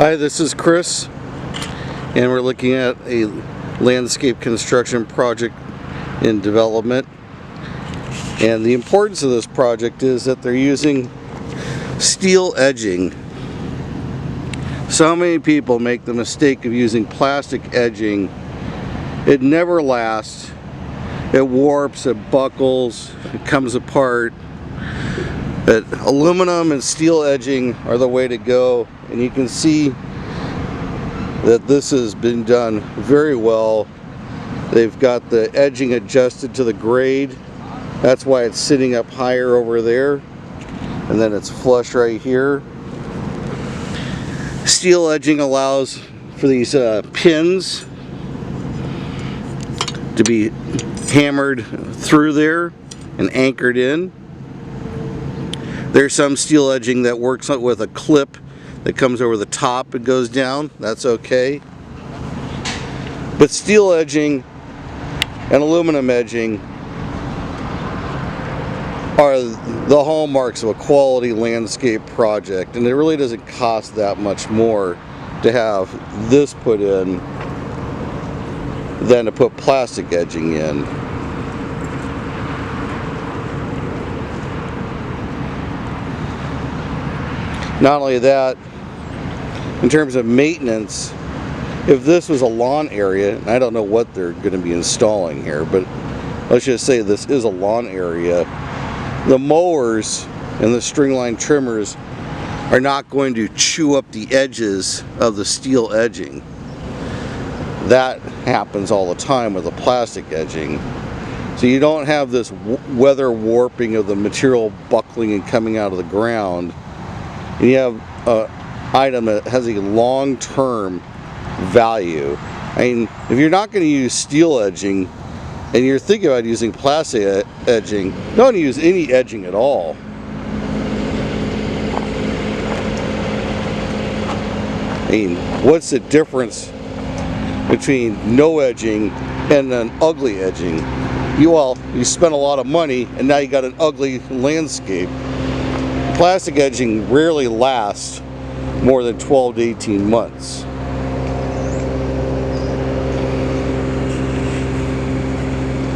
Hi, this is Chris, and we're looking at a landscape construction project in development. And the importance of this project is that they're using steel edging. So many people make the mistake of using plastic edging. It never lasts. It warps, it buckles, it comes apart. But aluminum and steel edging are the way to go, and you can see that this has been done very well. They've got the edging adjusted to the grade. That's why it's sitting up higher over there, and then it's flush right here. Steel edging allows for these pins to be hammered through there and anchored in. There's some steel edging that works with a clip that comes over the top and goes down. That's okay. But steel edging and aluminum edging are the hallmarks of a quality landscape project, and it really doesn't cost that much more to have this put in than to put plastic edging in. Not only that, in terms of maintenance, if this was a lawn area, and I don't know what they're going to be installing here, but let's just say this is a lawn area, the mowers and the stringline trimmers are not going to chew up the edges of the steel edging. That happens all the time with the plastic edging. So you don't have this weather warping of the material buckling and coming out of the ground. And you have an item that has a long-term value. I mean, if you're not going to use steel edging and you're thinking about using plastic edging, don't use any edging at all. I mean, what's the difference between no edging and an ugly edging? You spent a lot of money and now you got an ugly landscape. Plastic edging rarely lasts more than 12 to 18 months.